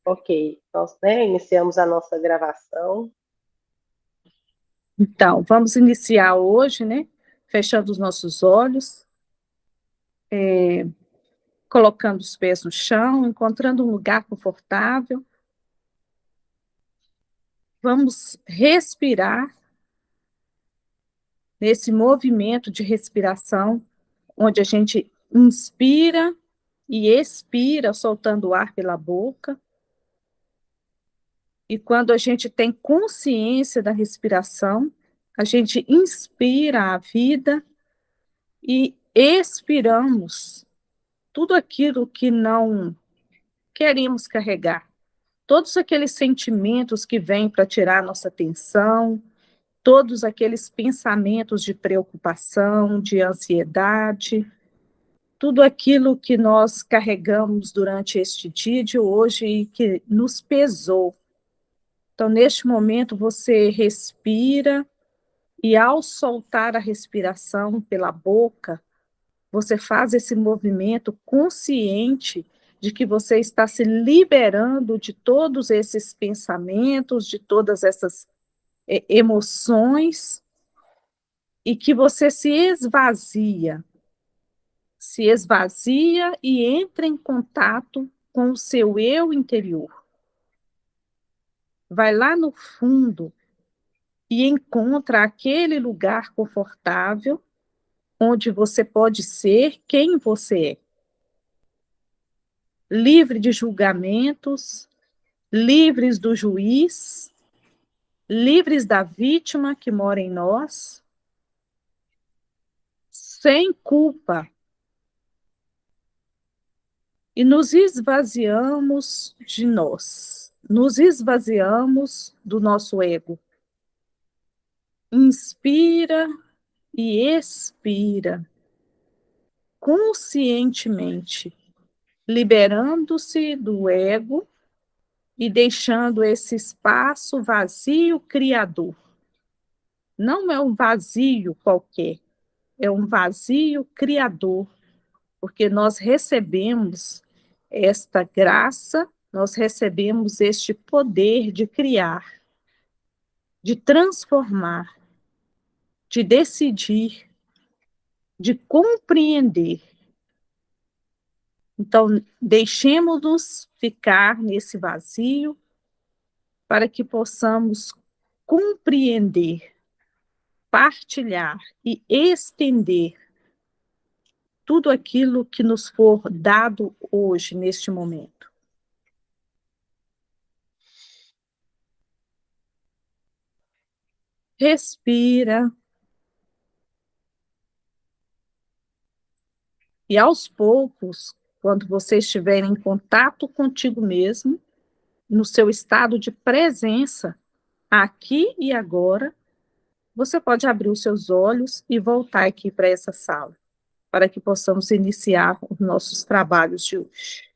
Ok, nós, né, iniciamos a nossa gravação. Então, vamos iniciar hoje, né? Fechando os nossos olhos, colocando os pés no chão, encontrando um lugar confortável. Vamos respirar nesse movimento de respiração, onde a gente inspira e expira, soltando o ar pela boca. E quando a gente tem consciência da respiração, a gente inspira a vida e expiramos tudo aquilo que não queremos carregar. Todos aqueles sentimentos que vêm para tirar nossa atenção, todos aqueles pensamentos de preocupação, de ansiedade, tudo aquilo que nós carregamos durante este dia de hoje e que nos pesou. Então, neste momento, você respira e, ao soltar a respiração pela boca, você faz esse movimento consciente de que você está se liberando de todos esses pensamentos, de todas essas emoções, e que você se esvazia e entra em contato com o seu eu interior. Vai lá no fundo e encontra aquele lugar confortável onde você pode ser quem você é. Livre de julgamentos, livres do juiz, livres da vítima que mora em nós, sem culpa. E nos esvaziamos de nós, nos esvaziamos do nosso ego. Inspira e expira conscientemente, liberando-se do ego e deixando esse espaço vazio criador. Não é um vazio qualquer, é um vazio criador, porque nós recebemos esta graça, nós recebemos este poder de criar, de transformar, de decidir, de compreender. Então, deixemos-nos ficar nesse vazio para que possamos compreender, partilhar e estender tudo aquilo que nos for dado hoje, neste momento. Respira. E aos poucos, quando você estiver em contato contigo mesmo, no seu estado de presença, aqui e agora, você pode abrir os seus olhos e voltar aqui para essa sala, para que possamos iniciar os nossos trabalhos de hoje.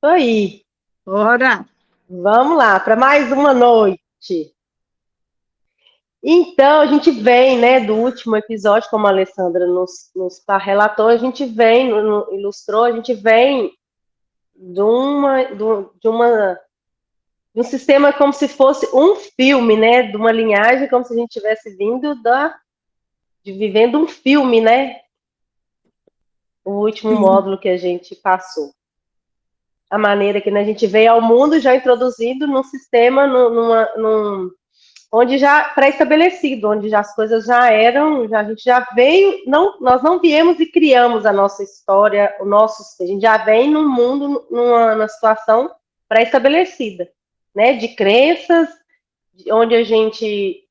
Aí, Ora, vamos lá, para mais uma noite. Então, a gente vem, né, do último episódio, como a Alessandra nos relatou, a gente vem, ilustrou, a gente vem de um sistema como se fosse um filme, né, de uma linhagem, como se a gente tivesse vindo de vivendo um filme, né, o último sim, módulo que a gente passou. A maneira que, né, a gente veio ao mundo já introduzido num sistema, onde já pré-estabelecido, onde já as coisas já eram, a gente já veio, nós não viemos e criamos a nossa história, a gente já vem num mundo, numa situação pré-estabelecida, né, de crenças, onde a gente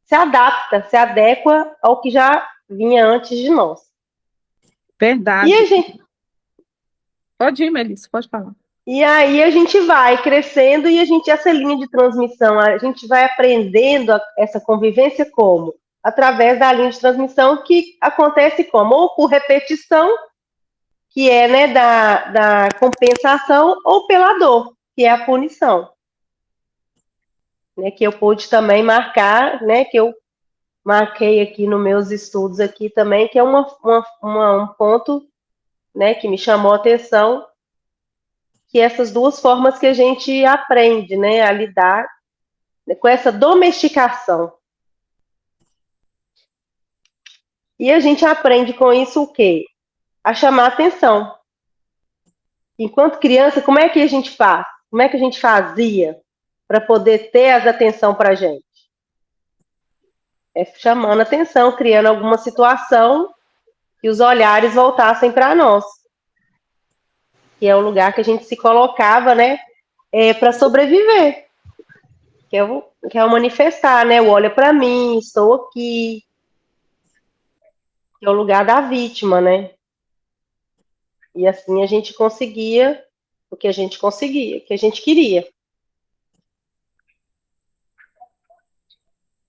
se adapta, se adequa ao que já vinha antes de nós. E a verdade. gente, Pode ir, Melissa, pode falar. E aí a gente vai crescendo e essa linha de transmissão, a gente vai aprendendo essa convivência como? Através da linha de transmissão que acontece como? Ou por repetição, que é, né, da compensação, ou pela dor, que é a punição. né, que eu pude também marcar, né, que eu marquei aqui nos meus estudos aqui também, que é um ponto, né, que me chamou a atenção, que essas duas formas que a gente aprende, né, a lidar, né, com essa domesticação. E a gente aprende com isso o quê? A chamar atenção. Enquanto criança, como é que a gente faz? Como é que a gente fazia para poder ter as atenção para a gente? É chamando atenção, criando alguma situação que os olhares voltassem para nós. Que é o lugar que a gente se colocava, né, para sobreviver. Que é o manifestar, né? O olha para mim, estou aqui. Que é o lugar da vítima, né? E assim a gente conseguia o que a gente conseguia, o que a gente queria.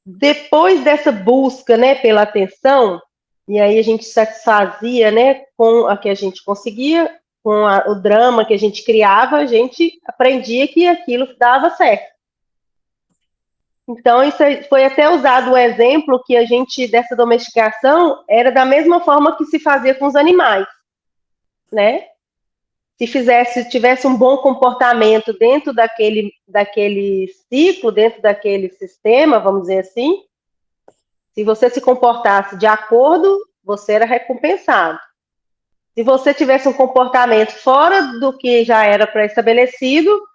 Depois dessa busca, né, pela atenção, e aí a gente satisfazia, né, com a que a gente conseguia, com o drama que a gente criava, a gente aprendia que aquilo dava certo. Então, isso foi até usado o exemplo que a gente, dessa domesticação, era da mesma forma que se fazia com os animais, né? Se tivesse um bom comportamento dentro daquele ciclo, dentro daquele sistema, vamos dizer assim, se você se comportasse de acordo, você era recompensado. Se você tivesse um comportamento fora do que já era pré-estabelecido,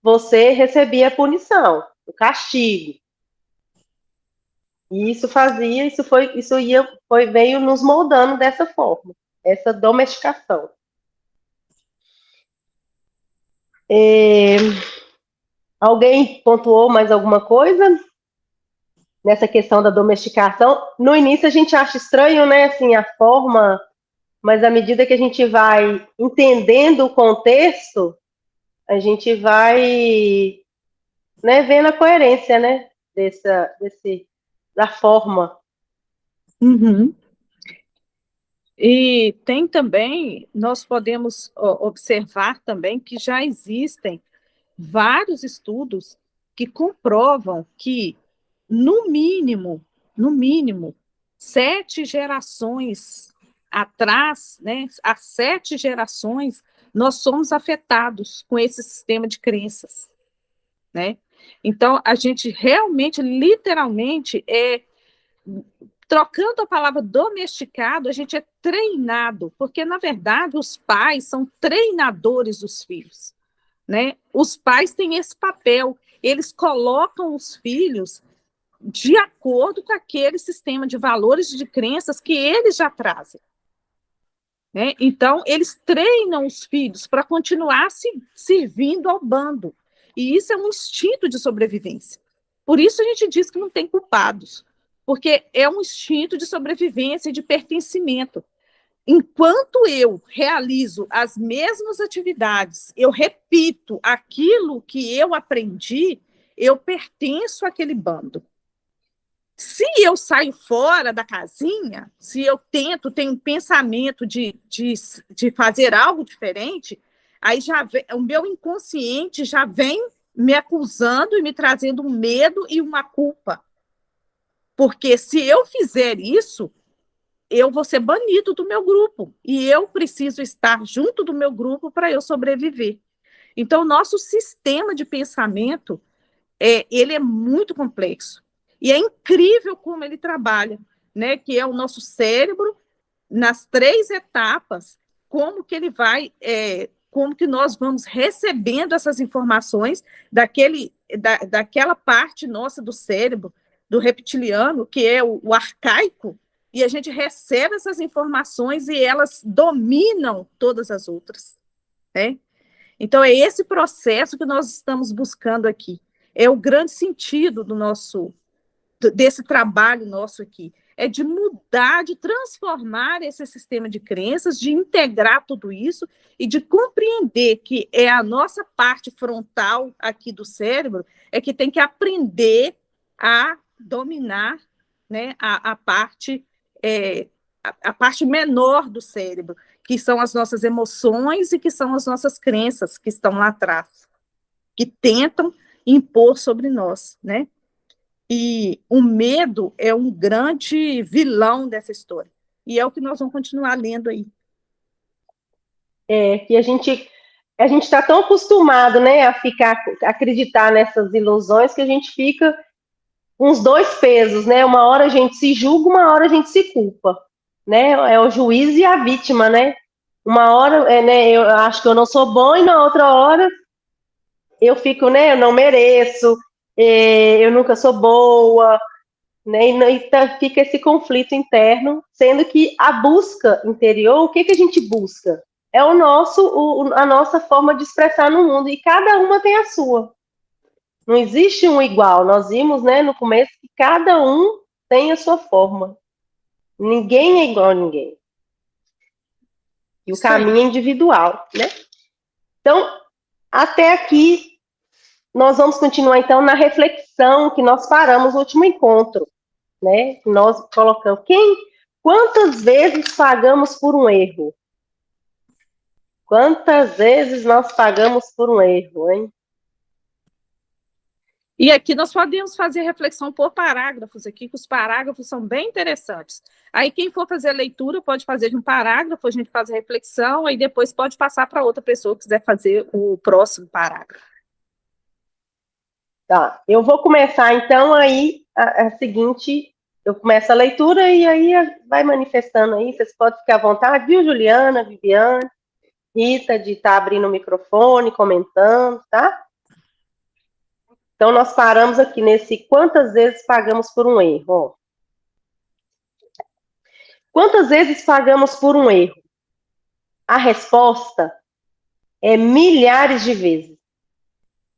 você recebia a punição, o castigo. E veio nos moldando dessa forma, essa domesticação. Alguém pontuou mais alguma coisa nessa questão da domesticação? No início a gente acha estranho, né, assim, a forma, mas à medida que a gente vai entendendo o contexto, a gente vai, né, vendo a coerência, né, da forma. Uhum. E tem também, nós podemos observar também que já existem vários estudos que comprovam que, no mínimo, 7 gerações atrás, né, há 7 gerações, nós somos afetados com esse sistema de crenças, né? Então, a gente realmente, literalmente, trocando a palavra domesticado, a gente é treinado, porque, na verdade, os pais são treinadores dos filhos, né? Os pais têm esse papel, eles colocam os filhos de acordo com aquele sistema de valores e de crenças que eles já trazem, né? Então, eles treinam os filhos para continuar se servindo ao bando, e isso é um instinto de sobrevivência. Por isso a gente diz que não tem culpados, porque é um instinto de sobrevivência e de pertencimento. Enquanto eu realizo as mesmas atividades, eu repito aquilo que eu aprendi, eu pertenço àquele bando. Se eu saio fora da casinha, se eu tenho um pensamento de fazer algo diferente, aí o meu inconsciente já vem me acusando e me trazendo um medo e uma culpa. Porque se eu fizer isso, eu vou ser banido do meu grupo, e eu preciso estar junto do meu grupo para eu sobreviver. Então, o nosso sistema de pensamento, ele é muito complexo, e é incrível como ele trabalha, né? Que é o nosso cérebro, nas 3 etapas, como que ele vai, como que nós vamos recebendo essas informações daquela parte nossa do cérebro, do reptiliano, que é o arcaico, e a gente recebe essas informações e elas dominam todas as outras, né? Então, é esse processo que nós estamos buscando aqui. É o grande sentido desse trabalho nosso aqui. É de mudar, de transformar esse sistema de crenças, de integrar tudo isso e de compreender que é a nossa parte frontal aqui do cérebro que tem que aprender a dominar, né, a parte menor do cérebro, que são as nossas emoções e que são as nossas crenças que estão lá atrás, que tentam impor sobre nós, né? E o medo é um grande vilão dessa história. E é o que nós vamos continuar lendo aí. Que a gente está tão acostumado, né, a acreditar nessas ilusões que a gente fica uns dois pesos, né? Uma hora a gente se julga, uma hora a gente se culpa, né? É o juiz e a vítima, né? Uma hora, né, eu acho que eu não sou bom e na outra hora eu fico, né, eu não mereço, eu nunca sou boa, né? Fica esse conflito interno, sendo que a busca interior, o que a gente busca? É a nossa forma de expressar no mundo, e cada uma tem a sua. Não existe um igual. Nós vimos, né, no começo que cada um tem a sua forma. Ninguém é igual a ninguém. E o caminho é individual, né? Então, até aqui, nós vamos continuar, então, na reflexão que nós paramos no último encontro, né? Nós colocamos, quantas vezes pagamos por um erro? Quantas vezes nós pagamos por um erro, hein? E aqui nós podemos fazer reflexão por parágrafos aqui, que os parágrafos são bem interessantes. Aí quem for fazer a leitura pode fazer de um parágrafo, a gente faz a reflexão, aí depois pode passar para outra pessoa que quiser fazer o próximo parágrafo. Tá, eu vou começar então aí a seguinte, eu começo a leitura e aí vai manifestando aí, vocês podem ficar à vontade, viu, Juliana, Viviane, Rita, de estar abrindo o microfone, comentando, tá? Então, nós paramos aqui nesse quantas vezes pagamos por um erro. Ó. Quantas vezes pagamos por um erro? A resposta é milhares de vezes.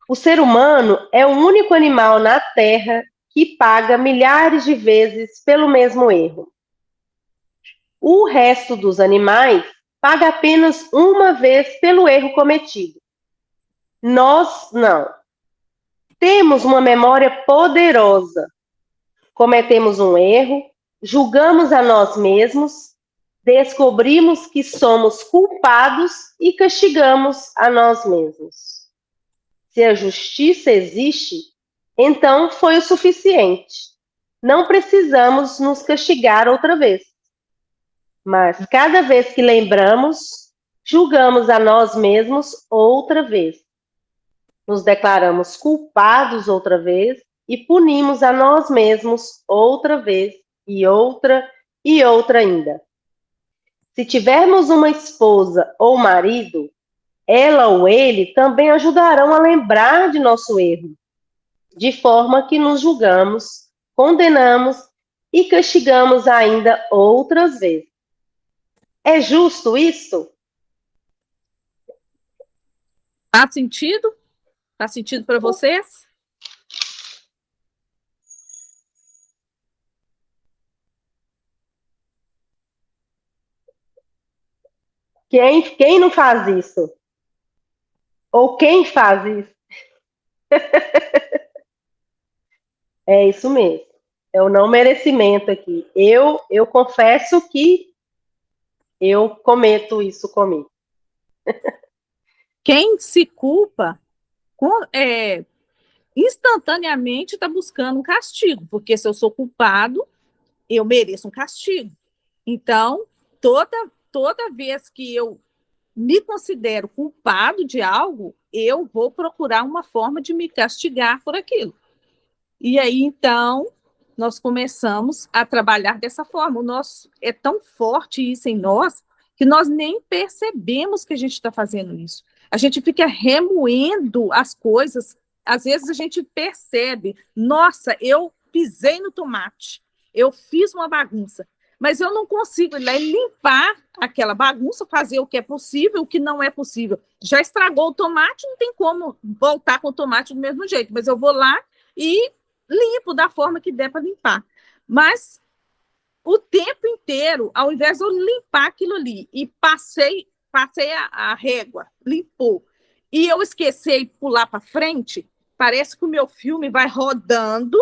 O ser humano é o único animal na Terra que paga milhares de vezes pelo mesmo erro. O resto dos animais paga apenas uma vez pelo erro cometido. Nós não. Temos uma memória poderosa. Cometemos um erro, julgamos a nós mesmos, descobrimos que somos culpados e castigamos a nós mesmos. Se a justiça existe, então foi o suficiente. Não precisamos nos castigar outra vez. Mas cada vez que lembramos, julgamos a nós mesmos outra vez. Nos declaramos culpados outra vez e punimos a nós mesmos outra vez e outra ainda. Se tivermos uma esposa ou marido, ela ou ele também ajudarão a lembrar de nosso erro, de forma que nos julgamos, condenamos e castigamos ainda outras vezes. É justo isso? Faz sentido? Faz sentido para vocês? Quem não faz isso? Ou quem faz isso? É isso mesmo. É o não merecimento aqui. Eu confesso que eu cometo isso comigo. Quem se culpa instantaneamente está buscando um castigo, porque se eu sou culpado, eu mereço um castigo. Então, toda vez que eu me considero culpado de algo, eu vou procurar uma forma de me castigar por aquilo. E aí, então, nós começamos a trabalhar dessa forma. É tão forte isso em nós que nós nem percebemos que a gente está fazendo isso. A gente fica remoendo as coisas. Às vezes a gente percebe, nossa, eu pisei no tomate, eu fiz uma bagunça, mas eu não consigo ir lá e limpar aquela bagunça, fazer o que é possível, o que não é possível. Já estragou o tomate, não tem como voltar com o tomate do mesmo jeito, mas eu vou lá e limpo da forma que der para limpar. Mas o tempo inteiro, ao invés de eu limpar aquilo ali e passei a régua, limpou, e eu esqueci e pular para frente, parece que o meu filme vai rodando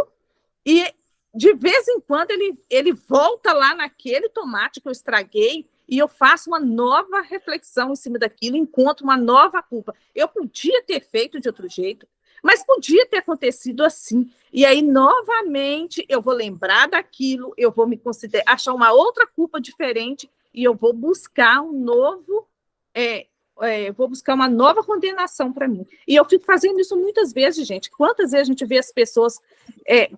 e de vez em quando ele volta lá naquele tomate que eu estraguei e eu faço uma nova reflexão em cima daquilo, encontro uma nova culpa. Eu podia ter feito de outro jeito, Mas podia ter acontecido assim. E aí, novamente, eu vou lembrar daquilo, eu vou me considerar, achar uma outra culpa diferente e eu vou buscar um novo, vou buscar uma nova condenação para mim. E eu fico fazendo isso muitas vezes, gente. Quantas vezes a gente vê as pessoas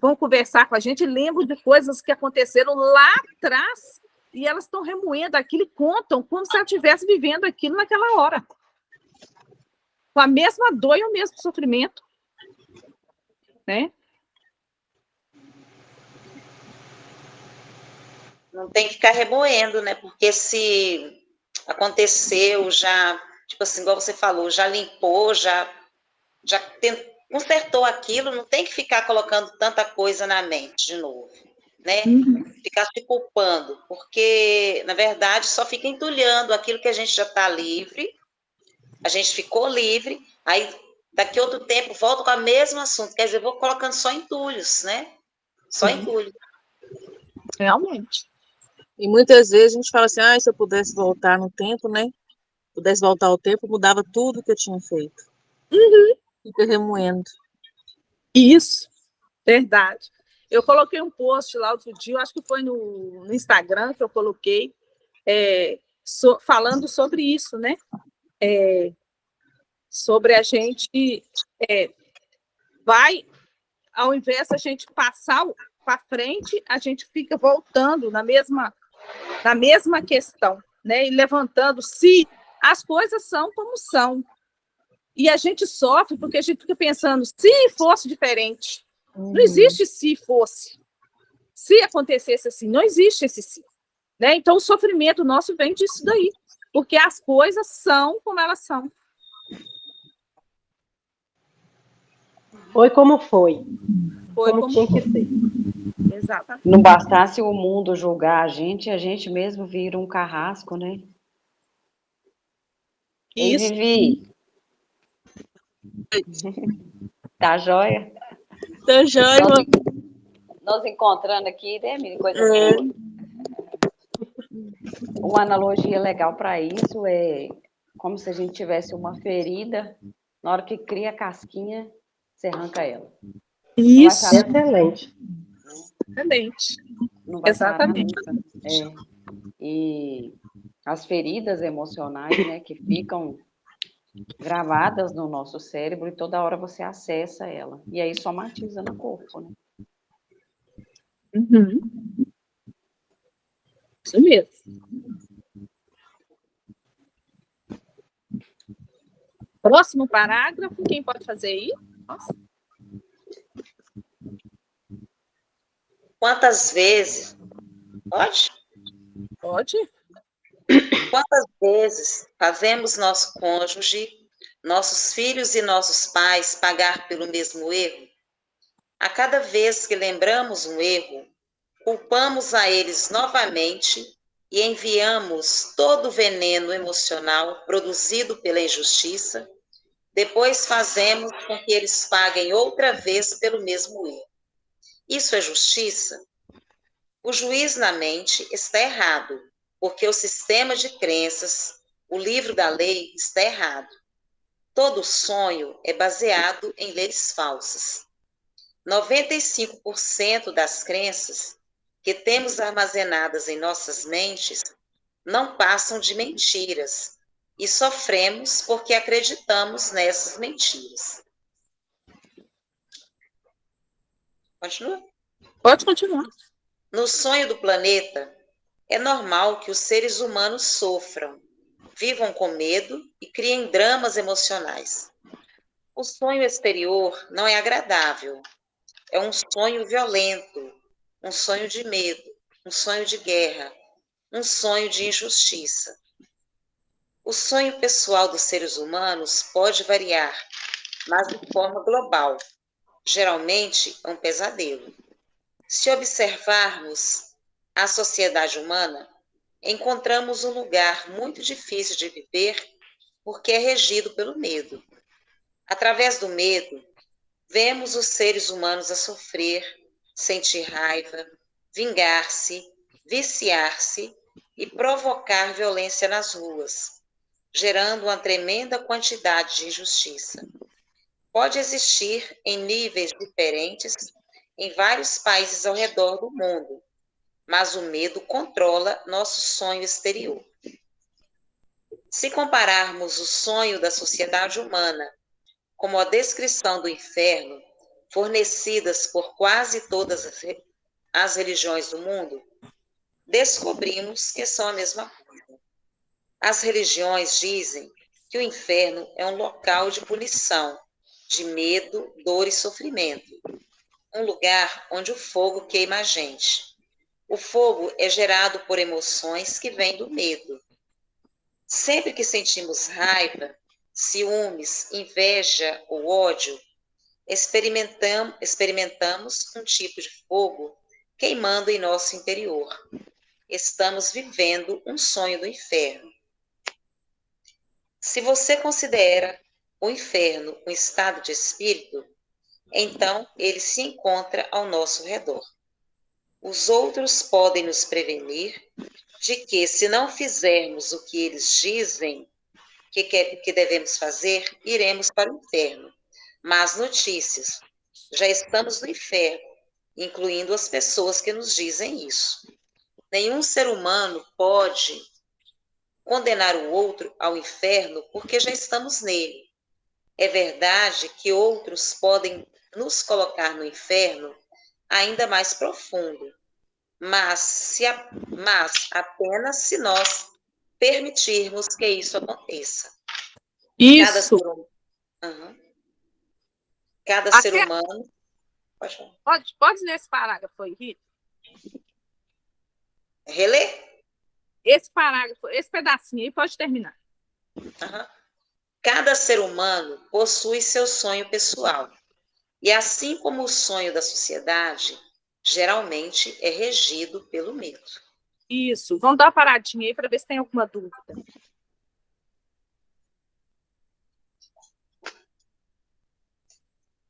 vão conversar com a gente e lembram de coisas que aconteceram lá atrás e elas estão remoendo aquilo e contam como se ela estivesse vivendo aquilo naquela hora. Com a mesma dor e o mesmo sofrimento. Né? Não tem que ficar remoendo, né? Porque se aconteceu, já, tipo assim, igual você falou, já limpou, já consertou aquilo, não tem que ficar colocando tanta coisa na mente de novo, né? Ficar se culpando, porque, na verdade, só fica entulhando aquilo que a gente já está livre, a gente ficou livre, aí daqui a outro tempo volta com o mesmo assunto, quer dizer, vou colocando só entulhos, né? Só entulho. Realmente. E muitas vezes a gente fala assim, se eu pudesse voltar no tempo, né? Pudesse voltar ao tempo, mudava tudo que eu tinha feito. Fica remoendo. Isso, verdade. Eu coloquei um post lá outro dia, acho que foi no Instagram que eu coloquei, falando sobre isso, né? Sobre a gente ao invés da gente passar para frente, a gente fica voltando na mesma questão, né? E levantando se as coisas são como são. E a gente sofre porque a gente fica pensando, se fosse diferente. Não existe se fosse. Se acontecesse assim, não existe esse se. Né? Então, o sofrimento nosso vem disso daí. Porque as coisas são como elas são. Foi como foi. Foi como tinha que ser. Exatamente. Não bastasse o mundo julgar a gente mesmo vira um carrasco, né? Ei, Isso. Vivi. Tá joia? Tá joia. Nós encontrando aqui, né, menina? Coisa boa. Uma analogia legal para isso é como se a gente tivesse uma ferida, na hora que cria a casquinha, você arranca ela. Isso. Excelente. Excelente. Não vai Exatamente. parar nunca. E as feridas emocionais, né, que ficam gravadas no nosso cérebro e toda hora você acessa ela. E aí somatiza no corpo, né? Isso mesmo. Próximo parágrafo, quem pode fazer aí? Nossa. Quantas vezes... Pode? Pode. Quantas vezes fazemos nosso cônjuge, nossos filhos e nossos pais pagar pelo mesmo erro? A cada vez que lembramos um erro, culpamos a eles novamente e enviamos todo o veneno emocional produzido pela injustiça. Depois fazemos com que eles paguem outra vez pelo mesmo erro. Isso é justiça? O juiz na mente está errado, porque o sistema de crenças, o livro da lei, está errado. Todo sonho é baseado em leis falsas. 95% das crenças que temos armazenadas em nossas mentes não passam de mentiras e sofremos porque acreditamos nessas mentiras. Continua? Pode continuar. No sonho do planeta, é normal que os seres humanos sofram, vivam com medo e criem dramas emocionais. O sonho exterior não é agradável. É um sonho violento, um sonho de medo, um sonho de guerra, um sonho de injustiça. O sonho pessoal dos seres humanos pode variar, mas de forma global. Geralmente é um pesadelo. Se observarmos a sociedade humana, encontramos um lugar muito difícil de viver porque é regido pelo medo. Através do medo, vemos os seres humanos a sofrer, sentir raiva, vingar-se, viciar-se e provocar violência nas ruas, gerando uma tremenda quantidade de injustiça. pode existir em níveis diferentes em vários países ao redor do mundo, mas o medo controla nosso sonho exterior. Se compararmos o sonho da sociedade humana como a descrição do inferno, fornecidas por quase todas as religiões do mundo, descobrimos que são a mesma coisa. As religiões dizem que o inferno é um local de punição, de medo, dor e sofrimento. Um lugar onde o fogo queima a gente. O fogo é gerado por emoções que vêm do medo. Sempre que sentimos raiva, ciúmes, inveja ou ódio, experimentamos um tipo de fogo queimando em nosso interior. Estamos vivendo um sonho do inferno. Se você considera o inferno um estado de espírito, então ele se encontra ao nosso redor. Os outros podem nos prevenir de que, se não fizermos o que eles dizem que devemos fazer, iremos para o inferno. Más notícias, já estamos no inferno, incluindo as pessoas que nos dizem isso. Nenhum ser humano pode condenar o outro ao inferno porque já estamos nele. É verdade que outros podem nos colocar no inferno ainda mais profundo, mas apenas se nós permitirmos que isso aconteça. Isso. Cada ser humano... Pode falar. Pode ler esse parágrafo aí, Rita? Reler? Esse parágrafo, esse pedacinho aí, pode terminar. Cada ser humano possui seu sonho pessoal. E assim como o sonho da sociedade, geralmente é regido pelo medo. Isso. Vamos dar uma paradinha aí para ver se tem alguma dúvida.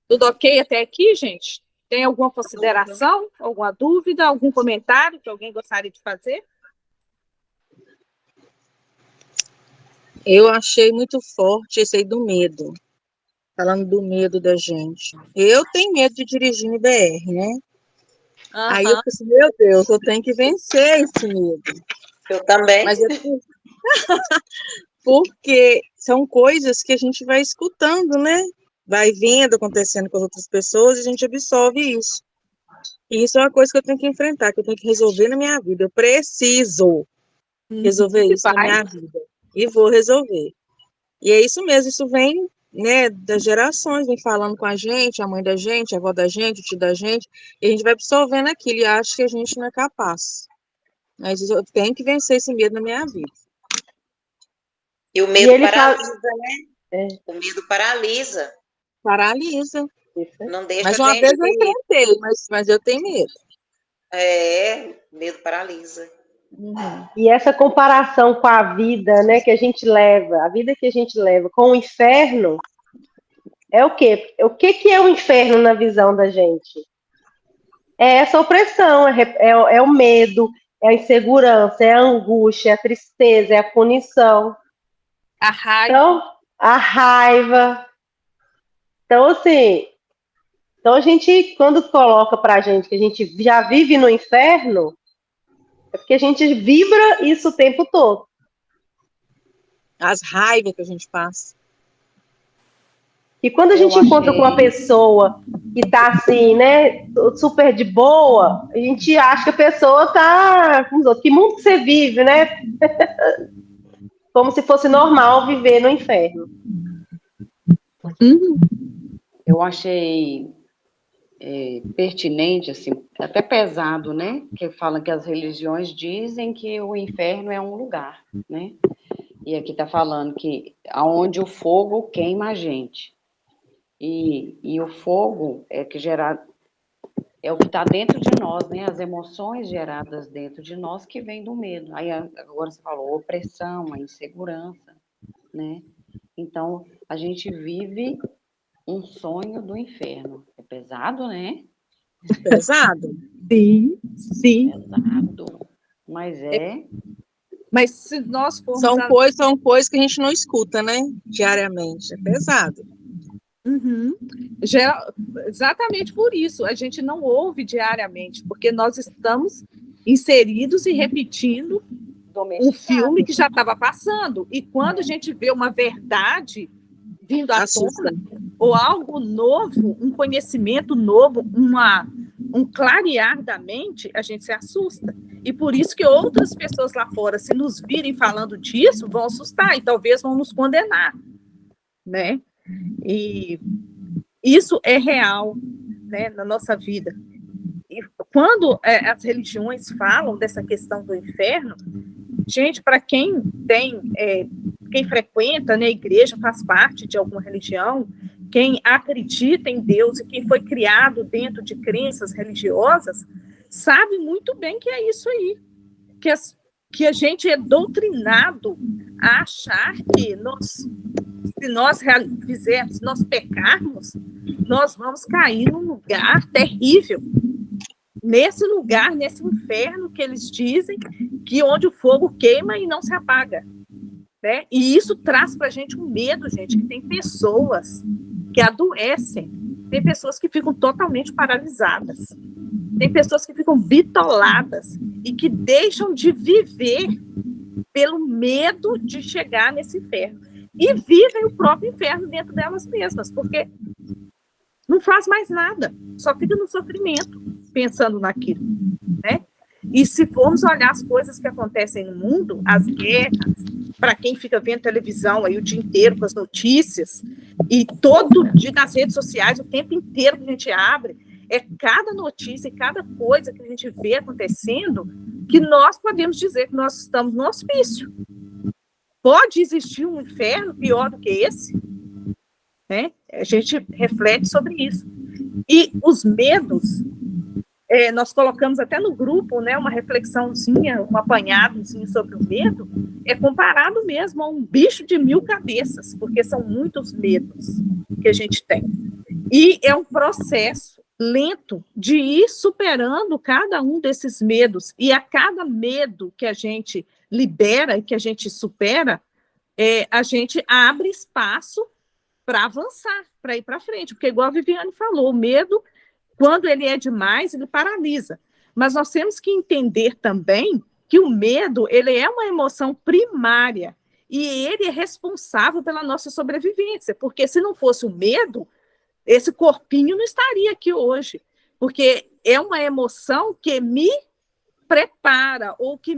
Tudo ok até aqui, gente? Tem alguma consideração, alguma dúvida, algum comentário que alguém gostaria de fazer? Eu achei muito forte esse aí do medo. Falando do medo da gente. Eu tenho medo de dirigir no BR, né? Aí eu pensei, meu Deus, eu tenho que vencer esse medo. Eu também. Mas porque são coisas que a gente vai escutando, né? Vai vendo, acontecendo com as outras pessoas, e a gente absorve isso. E isso é uma coisa que eu tenho que enfrentar, que eu tenho que resolver na minha vida. Eu preciso resolver isso na minha vida. E vou resolver. E é isso mesmo, isso vem, né, das gerações, vem falando com a gente, a mãe da gente, a avó da gente, o tio da gente, e a gente vai absorvendo aquilo e acha que a gente não é capaz. Mas eu tenho que vencer esse medo na minha vida. E o medo paralisa, né? O medo paralisa. Paralisa. Não deixa mas uma vez eu enfrentei, mas eu tenho medo. Medo paralisa. E essa comparação com a vida, né, que a gente leva, a vida que a gente leva com o inferno, é o quê? O que é o inferno na visão da gente? É essa opressão, é o medo, é a insegurança, é a angústia, é a tristeza, é a punição. A raiva. Então, a raiva. Então, assim, a gente, quando coloca pra gente que a gente já vive no inferno, é porque a gente vibra isso o tempo todo. As raivas que a gente passa. E quando a gente encontra com uma pessoa que tá assim, né, super de boa, a gente acha que a pessoa tá... Que mundo que você vive, né? Como se fosse normal viver no inferno. Eu achei pertinente, assim, até pesado, né? Que falam que as religiões dizem que o inferno é um lugar, né? E aqui está falando que aonde o fogo queima a gente. E o fogo é o que está dentro de nós, né? As emoções geradas dentro de nós que vêm do medo. Aí agora você falou opressão, a insegurança, né? Então a gente vive um sonho do inferno. É pesado, né? Pesado? Sim. Pesado. Mas se nós formos... São coisas que a gente não escuta, né? Diariamente. É pesado. Uhum. Exatamente por isso, a gente não ouve diariamente, porque nós estamos inseridos e repetindo um filme que já estava passando. E quando a gente vê uma verdade vindo à Assusta. tona, ou algo novo, um conhecimento novo, um clarear da mente, a gente se assusta. E por isso que outras pessoas lá fora, se nos virem falando disso, vão assustar e talvez vão nos condenar, né? E isso é real, né, na nossa vida. E quando as religiões falam dessa questão do inferno, gente, para quem quem frequenta, né, a igreja, faz parte de alguma religião, quem acredita em Deus e quem foi criado dentro de crenças religiosas, sabe muito bem que é isso aí, que a gente é doutrinado a achar que se nós fizermos, se nós pecarmos, nós vamos cair num lugar terrível, nesse lugar, nesse inferno que eles dizem, que onde o fogo queima e não se apaga, né? E isso traz para a gente um medo, gente, que tem pessoas que adoecem, tem pessoas que ficam totalmente paralisadas, tem pessoas que ficam bitoladas e que deixam de viver pelo medo de chegar nesse inferno. E vivem o próprio inferno dentro delas mesmas, porque não faz mais nada, só fica no sofrimento, pensando naquilo, né? E se formos olhar as coisas que acontecem no mundo, as guerras, para quem fica vendo televisão aí o dia inteiro com as notícias, e todo dia nas redes sociais, o tempo inteiro que a gente abre, é cada notícia e cada coisa que a gente vê acontecendo que nós podemos dizer que nós estamos no hospício. Pode existir um inferno pior do que esse? Né? A gente reflete sobre isso. E os medos, nós colocamos até no grupo, né, uma reflexãozinha, um apanhadozinho sobre o medo, é comparado mesmo a um bicho de 1000 cabeças, porque são muitos medos que a gente tem. E é um processo lento de ir superando cada um desses medos, e a cada medo que a gente libera e que a gente supera, a gente abre espaço para avançar, para ir para frente, porque igual a Viviane falou, o medo, quando ele é demais, ele paralisa. Mas nós temos que entender também que o medo, ele é uma emoção primária e ele é responsável pela nossa sobrevivência, porque se não fosse o medo, esse corpinho não estaria aqui hoje, porque é uma emoção que me prepara ou que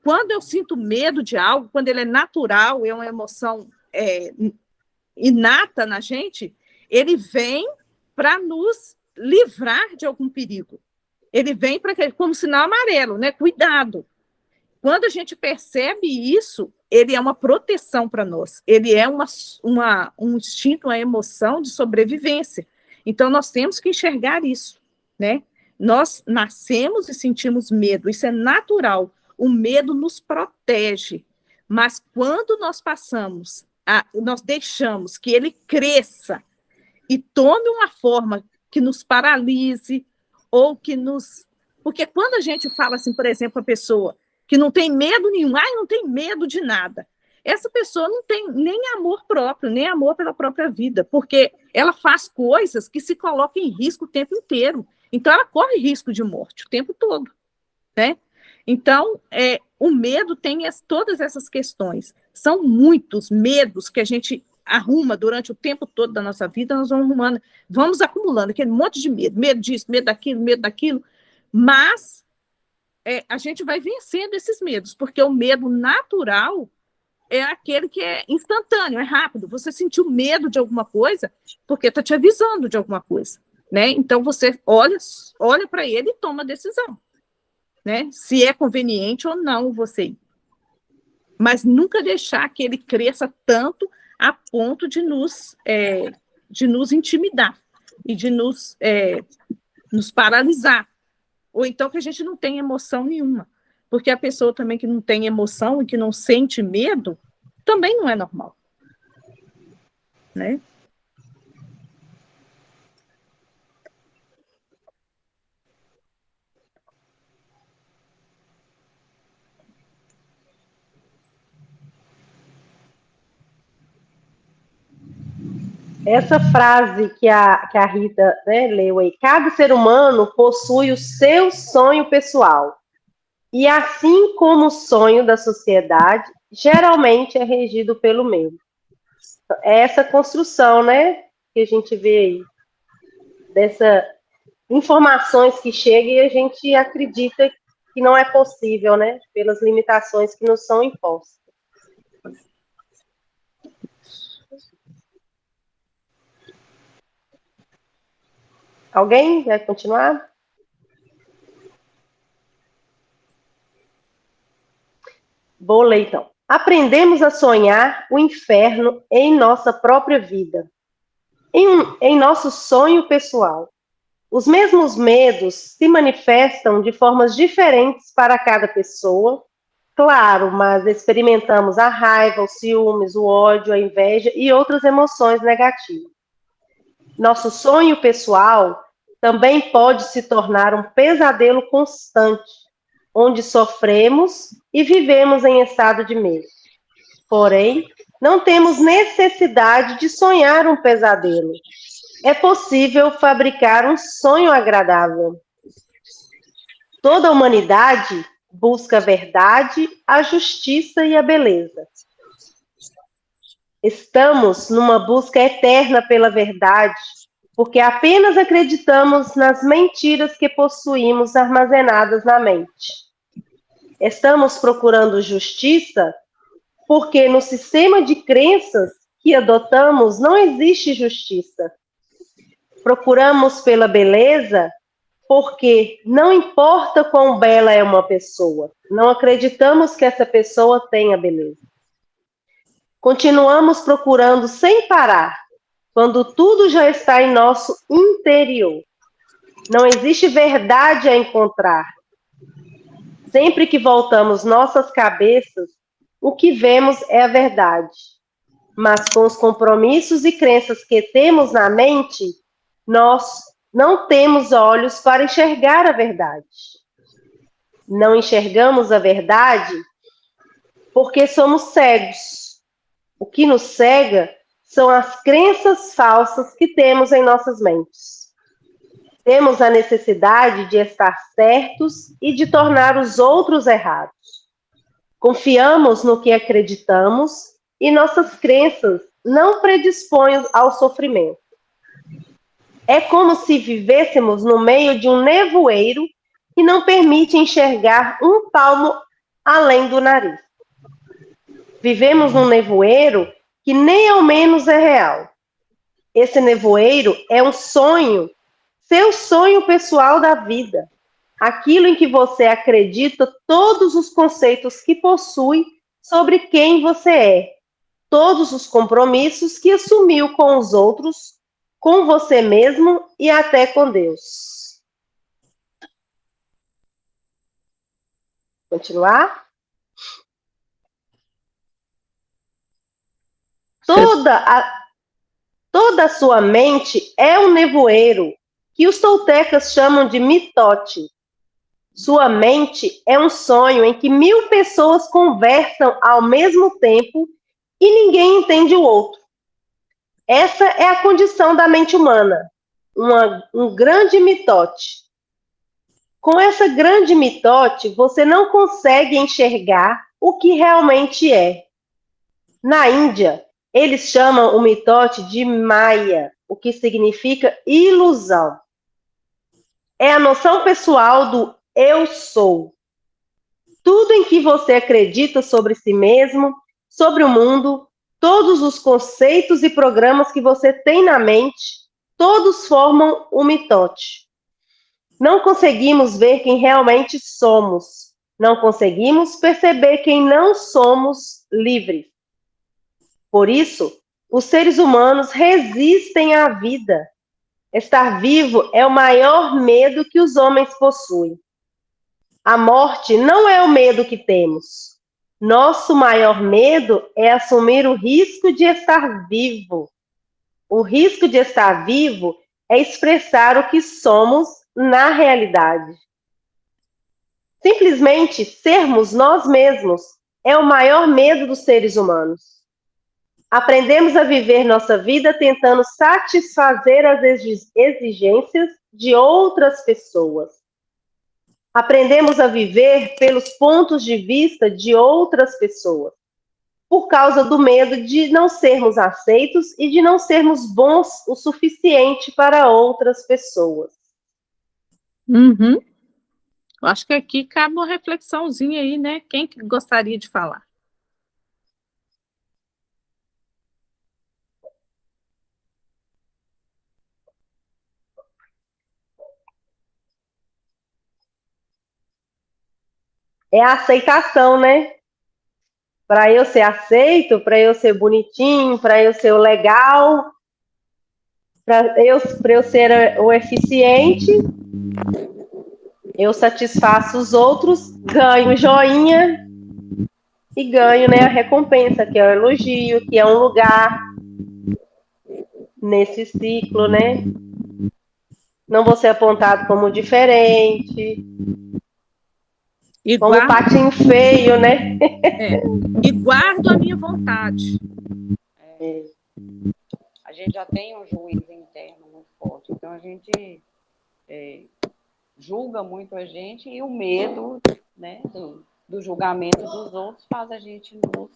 quando eu sinto medo de algo, quando ele é natural, é uma emoção inata na gente, ele vem para nos livrar de algum perigo. Ele vem como sinal amarelo, né? Cuidado. Quando a gente percebe isso, ele é uma proteção para nós. Ele é um instinto, uma emoção de sobrevivência. Então, nós temos que enxergar isso, né? Nós nascemos e sentimos medo. Isso é natural. O medo nos protege. Mas quando nós deixamos que ele cresça e tome uma forma que nos paralise ou que nos... Porque quando a gente fala assim, por exemplo, a pessoa que não tem medo nenhum, não tem medo de nada, essa pessoa não tem nem amor próprio, nem amor pela própria vida, porque ela faz coisas que se colocam em risco o tempo inteiro. Então, ela corre risco de morte o tempo todo, né? Então, o medo tem todas essas questões. São muitos medos que a gente arruma durante o tempo todo da nossa vida, nós vamos arrumando, vamos acumulando aquele monte de medo disso, medo daquilo, mas a gente vai vencendo esses medos, porque o medo natural é aquele que é instantâneo, é rápido. Você sentiu medo de alguma coisa, porque está te avisando de alguma coisa, né? Então, você olha para ele e toma a decisão, né? Se é conveniente ou não você ir. Mas nunca deixar que ele cresça tanto a ponto de nos intimidar e de nos paralisar. Ou então que a gente não tem emoção nenhuma. Porque a pessoa também que não tem emoção e que não sente medo, também não é normal. Né? essa frase que a Rita, né, leu aí, cada ser humano possui o seu sonho pessoal. E assim como o sonho da sociedade, geralmente é regido pelo medo. É essa construção, né, que a gente vê aí, dessas informações que chegam e a gente acredita que não é possível, né, pelas limitações que nos são impostas. Alguém vai continuar? Vou ler então. Aprendemos a sonhar o inferno em nossa própria vida, em nosso sonho pessoal. Os mesmos medos se manifestam de formas diferentes para cada pessoa, claro, mas experimentamos a raiva, os ciúmes, o ódio, a inveja e outras emoções negativas. Nosso sonho pessoal também pode se tornar um pesadelo constante, onde sofremos e vivemos em estado de medo. Porém, não temos necessidade de sonhar um pesadelo. É possível fabricar um sonho agradável. Toda a humanidade busca a verdade, a justiça e a beleza. Estamos numa busca eterna pela verdade, porque apenas acreditamos nas mentiras que possuímos armazenadas na mente. Estamos procurando justiça porque no sistema de crenças que adotamos não existe justiça. Procuramos pela beleza porque não importa quão bela é uma pessoa, não acreditamos que essa pessoa tenha beleza. Continuamos procurando sem parar, quando tudo já está em nosso interior. Não existe verdade a encontrar. Sempre que voltamos nossas cabeças, o que vemos é a verdade. Mas com os compromissos e crenças que temos na mente, nós não temos olhos para enxergar a verdade. Não enxergamos a verdade porque somos cegos. O que nos cega são as crenças falsas que temos em nossas mentes. Temos a necessidade de estar certos e de tornar os outros errados. Confiamos no que acreditamos e nossas crenças não predispõem ao sofrimento. É como se vivêssemos no meio de um nevoeiro que não permite enxergar um palmo além do nariz. Vivemos num nevoeiro que nem ao menos é real. Esse nevoeiro é um sonho, seu sonho pessoal da vida. Aquilo em que você acredita todos os conceitos que possui sobre quem você é. Todos os compromissos que assumiu com os outros, com você mesmo e até com Deus. Continuar? Toda a sua mente é um nevoeiro que os toltecas chamam de mitote. Sua mente é um sonho em que 1000 pessoas conversam ao mesmo tempo e ninguém entende o outro. Essa é a condição da mente humana, um grande mitote. Com essa grande mitote, você não consegue enxergar o que realmente é. Na Índia, eles chamam o mitote de Maya, o que significa ilusão. É a noção pessoal do eu sou. Tudo em que você acredita sobre si mesmo, sobre o mundo, todos os conceitos e programas que você tem na mente, todos formam um mitote. Não conseguimos ver quem realmente somos. Não conseguimos perceber quem não somos livres. Por isso, os seres humanos resistem à vida. Estar vivo é o maior medo que os homens possuem. A morte não é o medo que temos. Nosso maior medo é assumir o risco de estar vivo. O risco de estar vivo é expressar o que somos na realidade. Simplesmente sermos nós mesmos é o maior medo dos seres humanos. Aprendemos a viver nossa vida tentando satisfazer as exigências de outras pessoas. Aprendemos a viver pelos pontos de vista de outras pessoas, por causa do medo de não sermos aceitos e de não sermos bons o suficiente para outras pessoas. Uhum. Eu acho que aqui cabe uma reflexãozinha aí, né? Quem que gostaria de falar? É a aceitação, né? Para eu ser aceito, para eu ser bonitinho, para eu ser o legal, para eu ser o eficiente, eu satisfaço os outros, ganho joinha e ganho, né, a recompensa, que é o elogio, que é um lugar nesse ciclo, né? Não vou ser apontado como diferente, E como guardo, patinho feio, né? e guardo a minha vontade. A gente já tem um juízo interno muito forte, então a gente julga muito a gente e o medo, né, do julgamento dos outros faz a gente nos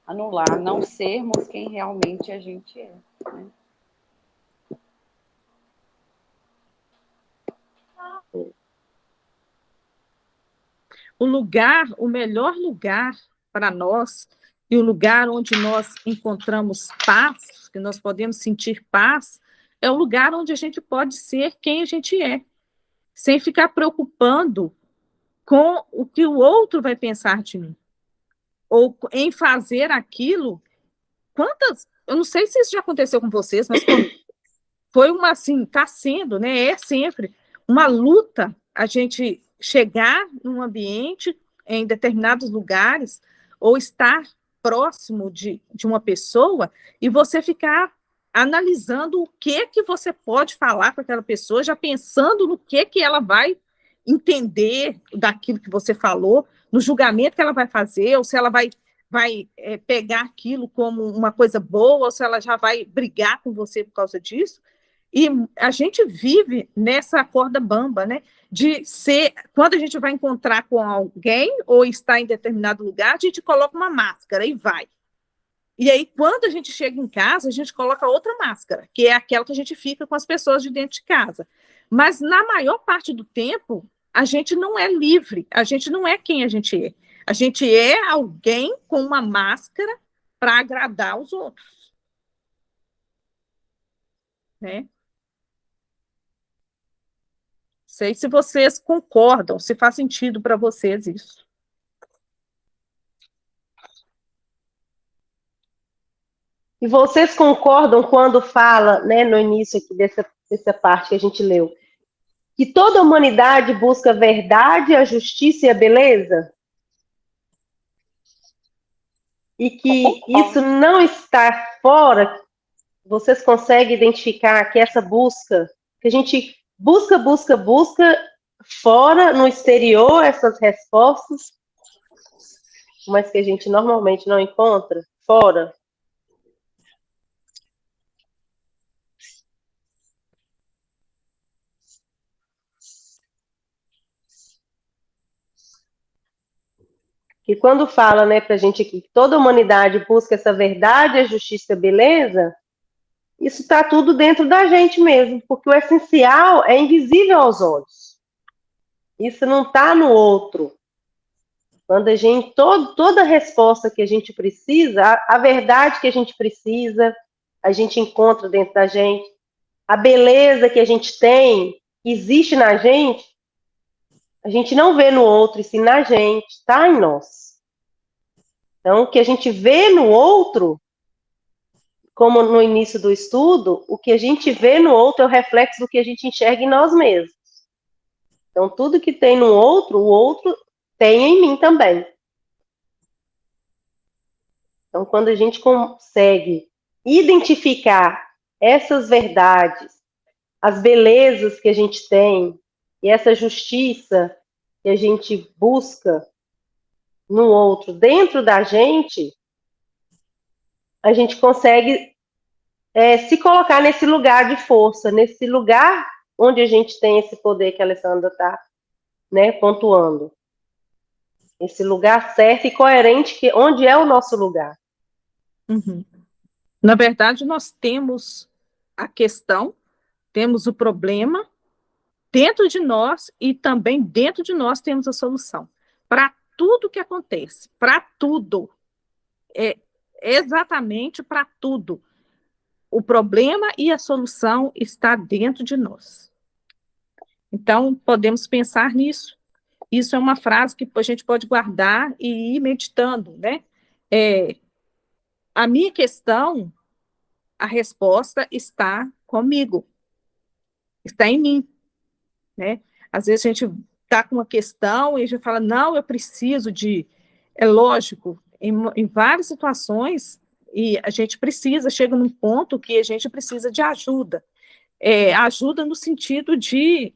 anular, não sermos quem realmente a gente é. Né? O melhor lugar para nós e o lugar onde nós encontramos paz, que nós podemos sentir paz, é o lugar onde a gente pode ser quem a gente é, sem ficar preocupando com o que o outro vai pensar de mim, ou em fazer aquilo. Eu não sei se isso já aconteceu com vocês, mas foi uma, assim, está sendo, né, é sempre uma luta a gente chegar num ambiente, em determinados lugares, ou estar próximo de uma pessoa, e você ficar analisando o que você pode falar com aquela pessoa, já pensando no que ela vai entender daquilo que você falou, no julgamento que ela vai fazer, ou se ela vai pegar aquilo como uma coisa boa, ou se ela já vai brigar com você por causa disso. E a gente vive nessa corda bamba, né? De ser, quando a gente vai encontrar com alguém ou está em determinado lugar, a gente coloca uma máscara e vai. E aí, quando a gente chega em casa, a gente coloca outra máscara, que é aquela que a gente fica com as pessoas de dentro de casa. Mas, na maior parte do tempo, a gente não é livre, a gente não é quem a gente é. A gente é alguém com uma máscara para agradar os outros, né? Sei se vocês concordam, se faz sentido para vocês isso. E vocês concordam quando fala, né, no início aqui dessa parte que a gente leu, que toda a humanidade busca a verdade, a justiça e a beleza? E que isso não está fora, vocês conseguem identificar que essa busca, que a gente busca fora, no exterior, essas respostas, mas que a gente normalmente não encontra fora? Que quando fala, né, pra gente aqui, que toda a humanidade busca essa verdade, a justiça e a beleza, isso está tudo dentro da gente mesmo, porque o essencial é invisível aos olhos. Isso não está no outro. Quando a gente, toda a resposta que a gente precisa, a verdade que a gente precisa, a gente encontra dentro da gente. A beleza que a gente tem, que existe na gente, a gente não vê no outro, e sim na gente, está em nós. Então, o que a gente vê no outro, como no início do estudo, o que a gente vê no outro é o reflexo do que a gente enxerga em nós mesmos. Então, tudo que tem no outro, o outro tem em mim também. Então, quando a gente consegue identificar essas verdades, as belezas que a gente tem, e essa justiça que a gente busca no outro, dentro da gente, a gente consegue se colocar nesse lugar de força, nesse lugar onde a gente tem esse poder que a Alessandra está, né, pontuando. Esse lugar certo e coerente, onde é o nosso lugar. Uhum. Na verdade, nós temos a questão, temos o problema dentro de nós e também dentro de nós temos a solução. Para tudo que acontece, para tudo, exatamente para tudo. O problema e a solução está dentro de nós. Então, podemos pensar nisso. Isso é uma frase que a gente pode guardar e ir meditando, né? A minha questão, a resposta está comigo, está em mim, né? Às vezes a gente está com uma questão e a gente fala, não, eu preciso de... É lógico, em várias situações, e a gente chega num ponto que a gente precisa de ajuda. Ajuda no sentido de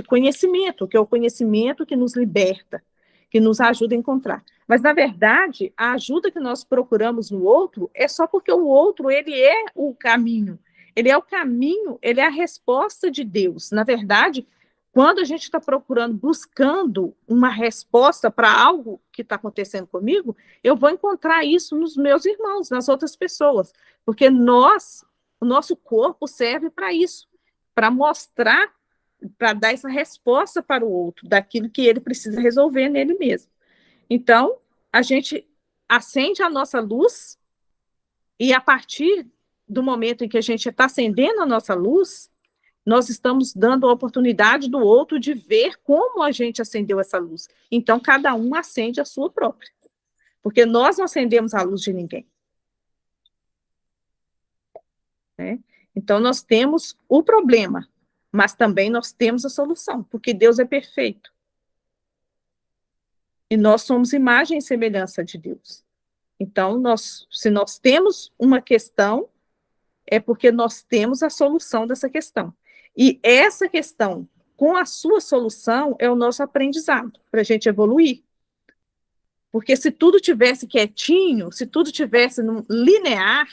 conhecimento, que é o conhecimento que nos liberta, que nos ajuda a encontrar. Mas, na verdade, a ajuda que nós procuramos no outro é só porque o outro, ele é o caminho. Ele é o caminho, ele é a resposta de Deus. Na verdade, quando a gente está procurando, buscando uma resposta para algo que está acontecendo comigo, eu vou encontrar isso nos meus irmãos, nas outras pessoas. Porque o nosso corpo serve para isso, para mostrar, para dar essa resposta para o outro, daquilo que ele precisa resolver nele mesmo. Então, a gente acende a nossa luz e, a partir do momento em que a gente está acendendo a nossa luz, nós estamos dando a oportunidade do outro de ver como a gente acendeu essa luz. Então, cada um acende a sua própria. Porque nós não acendemos a luz de ninguém. Né? Então, nós temos o problema, mas também nós temos a solução, porque Deus é perfeito. E nós somos imagem e semelhança de Deus. Então, se nós temos uma questão, é porque nós temos a solução dessa questão. E essa questão, com a sua solução, é o nosso aprendizado, para a gente evoluir. Porque se tudo tivesse quietinho, se tudo tivesse linear,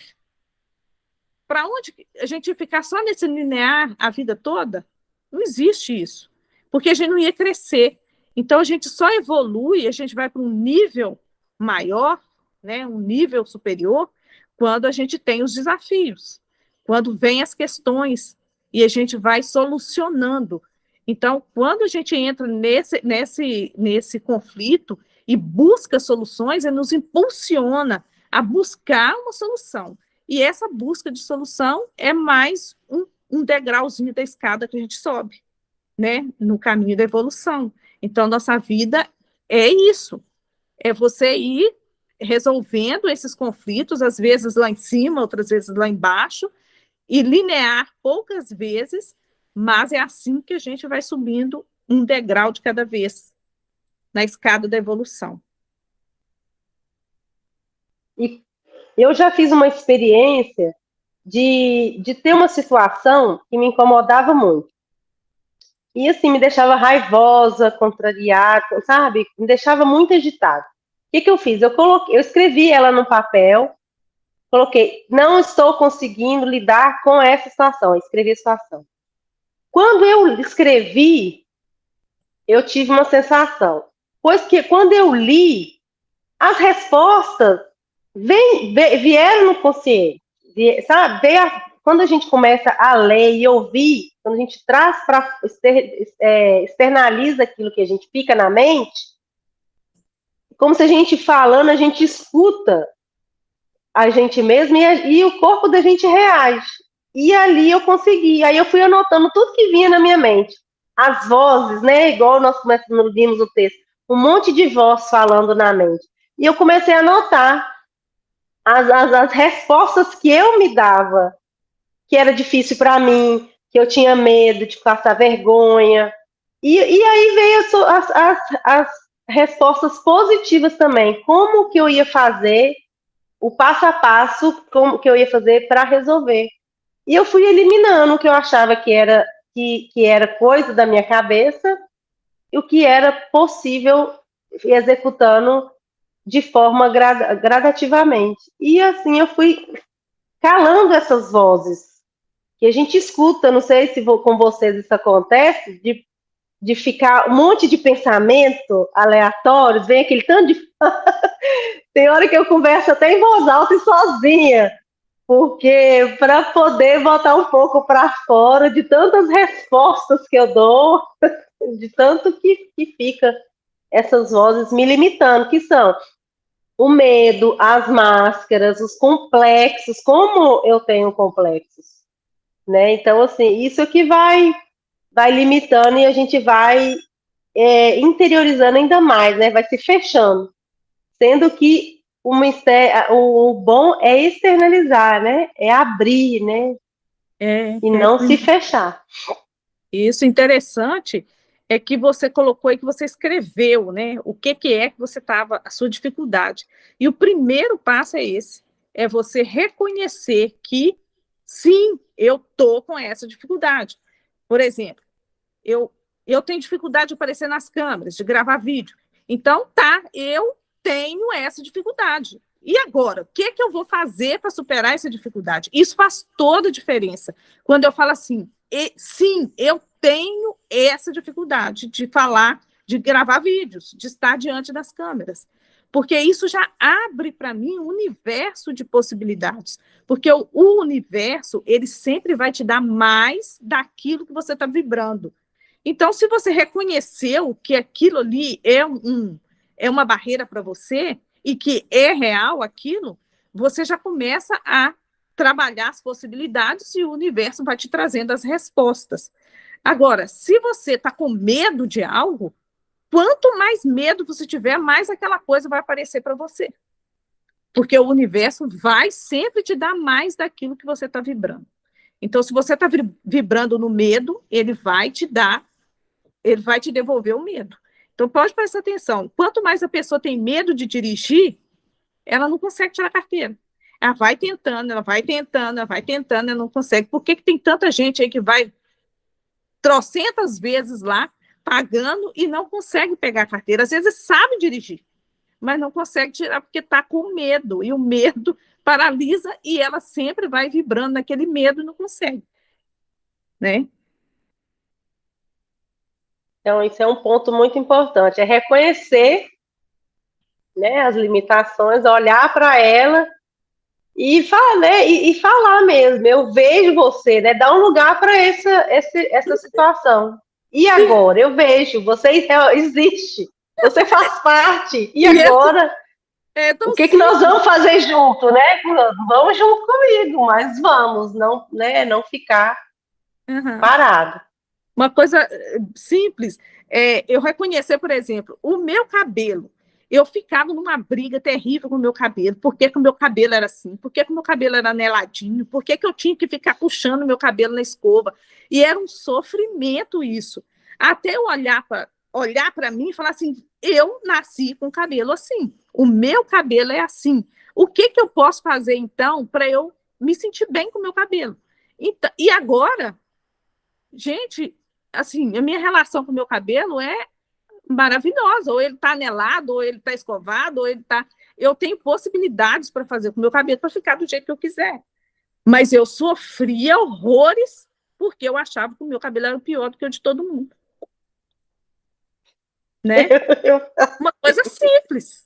para onde a gente ia ficar só nesse linear a vida toda? Não existe isso. Porque a gente não ia crescer. Então, a gente só evolui, a gente vai para um nível maior, né, um nível superior, quando a gente tem os desafios, quando vem as questões e a gente vai solucionando. Então, quando a gente entra nesse conflito e busca soluções, ele nos impulsiona a buscar uma solução. E essa busca de solução é mais um degrauzinho da escada que a gente sobe, né, no caminho da evolução. Então, nossa vida é isso, é você ir resolvendo esses conflitos, às vezes lá em cima, outras vezes lá embaixo, e linear poucas vezes, mas é assim que a gente vai subindo um degrau de cada vez na escada da evolução. E eu já fiz uma experiência de ter uma situação que me incomodava muito. E, assim, me deixava raivosa, contrariada, sabe? Me deixava muito agitada. O que eu fiz? Eu escrevi ela no papel, coloquei, não estou conseguindo lidar com essa situação. Eu escrevi a situação. Quando eu escrevi, eu tive uma sensação. Pois que quando eu li, as respostas vieram no consciente, sabe? Quando a gente começa a ler e ouvir, quando a gente traz para externaliza aquilo que a gente fica na mente, como se a gente falando, a gente escuta a gente mesmo e o corpo da gente reage. E ali eu consegui. Aí eu fui anotando tudo que vinha na minha mente. As vozes, né? Igual nós vimos o texto. Um monte de voz falando na mente. E eu comecei a anotar as respostas que eu me dava, que era difícil para mim, que eu tinha medo de passar vergonha. E aí veio as respostas positivas também. Como que eu ia fazer, o passo a passo, como que eu ia fazer para resolver. E eu fui eliminando o que eu achava que era coisa da minha cabeça e o que era possível executando de forma gradativamente. E assim eu fui calando essas vozes que a gente escuta, não sei se com vocês isso acontece, de ficar um monte de pensamento aleatórios, vem aquele tanto de... Tem hora que eu converso até em voz alta e sozinha, porque para poder botar um pouco para fora de tantas respostas que eu dou, de tanto que fica essas vozes me limitando, que são o medo, as máscaras, os complexos, como eu tenho complexos, né? Então, assim, isso que vai limitando e a gente vai interiorizando ainda mais, né? Vai se fechando, sendo que o bom é externalizar, né? É abrir, né? E não se fechar. Isso interessante é que você colocou e que você escreveu, né? O que é que você estava, a sua dificuldade. E o primeiro passo é esse, é você reconhecer que, sim, eu tô com essa dificuldade. Por exemplo, eu tenho dificuldade de aparecer nas câmeras, de gravar vídeo. Então, eu tenho essa dificuldade. E agora, o que é que eu vou fazer para superar essa dificuldade? Isso faz toda a diferença. Quando eu falo assim, sim, eu tenho essa dificuldade de falar, de gravar vídeos, de estar diante das câmeras. Porque isso já abre para mim um universo de possibilidades. Porque o universo, ele sempre vai te dar mais daquilo que você está vibrando. Então, se você reconheceu que aquilo ali é uma barreira para você e que é real aquilo, você já começa a trabalhar as possibilidades e o universo vai te trazendo as respostas. Agora, se você está com medo de algo, quanto mais medo você tiver, mais aquela coisa vai aparecer para você. Porque o universo vai sempre te dar mais daquilo que você está vibrando. Então, se você está vibrando no medo, ele vai te devolver o medo. Então, pode prestar atenção. Quanto mais a pessoa tem medo de dirigir, ela não consegue tirar a carteira. Ela vai tentando, ela não consegue. Por que tem tanta gente aí que vai trocentas vezes lá, pagando e não consegue pegar a carteira? Às vezes sabe dirigir, mas não consegue tirar porque está com medo. E o medo paralisa e ela sempre vai vibrando naquele medo e não consegue. Né? Então, isso é um ponto muito importante, é reconhecer, né, as limitações, olhar para ela e falar, né, e falar mesmo, eu vejo você, né, dar um lugar para essa situação. E agora? Eu vejo, você existe, você faz parte. E agora? O que nós vamos fazer junto, né? Vamos junto comigo, mas vamos, não, né, não ficar parado. Uma coisa simples, eu reconhecer, por exemplo, o meu cabelo. Eu ficava numa briga terrível com o meu cabelo. Por que o meu cabelo era assim? Por que o meu cabelo era aneladinho? Por que eu tinha que ficar puxando o meu cabelo na escova? E era um sofrimento isso. Até eu olhar para mim e falar assim, eu nasci com cabelo assim. O meu cabelo é assim. O que eu posso fazer, então, para eu me sentir bem com o meu cabelo? Então, e agora, gente, assim, a minha relação com o meu cabelo é maravilhosa. Ou ele está anelado, ou ele está escovado, ou ele está... Eu tenho possibilidades para fazer com o meu cabelo para ficar do jeito que eu quiser. Mas eu sofria horrores porque eu achava que o meu cabelo era pior do que o de todo mundo. Né? Uma coisa simples.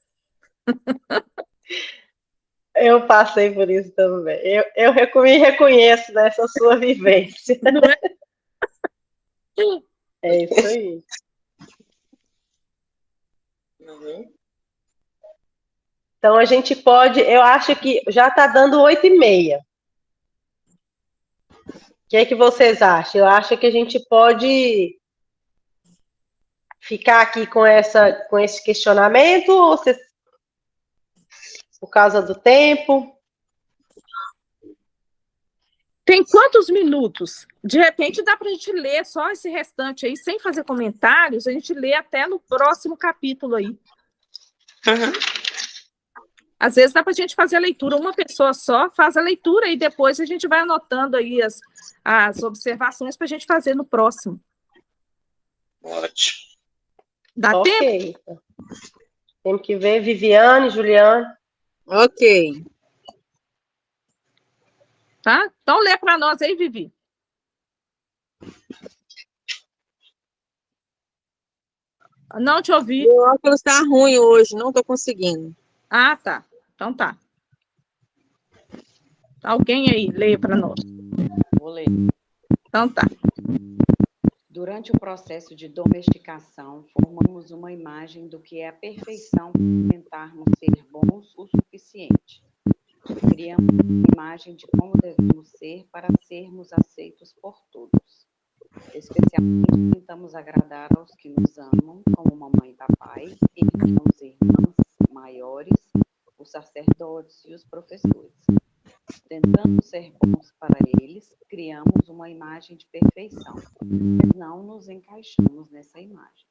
Eu passei por isso também. Eu me reconheço nessa sua vivência. Não é? É isso aí. Então a gente pode, eu acho que já está dando 8h30. O que é que vocês acham? Eu acho que a gente pode ficar aqui com esse questionamento, ou vocês, por causa do tempo? Tem quantos minutos? De repente dá para a gente ler só esse restante aí, sem fazer comentários, a gente lê até no próximo capítulo aí. Às vezes dá para a gente fazer a leitura, uma pessoa só faz a leitura e depois a gente vai anotando aí as observações para a gente fazer no próximo. Ótimo. Dá tempo? Temos que ver Viviane, Juliane. Ok. Tá? Então lê para nós aí, Vivi. Não te ouvi. Meu óculos está ruim hoje, não estou conseguindo. Ah, tá. Então tá. Alguém aí, lê para nós. Vou ler. Então tá. Durante o processo de domesticação, formamos uma imagem do que é a perfeição para tentarmos ser bons o suficiente. Criamos uma imagem de como devemos ser para sermos aceitos por todos. Especialmente tentamos agradar aos que nos amam, como mamãe e papai, irmãos e irmãs maiores, os sacerdotes e os professores. Tentando ser bons para eles, criamos uma imagem de perfeição, mas não nos encaixamos nessa imagem.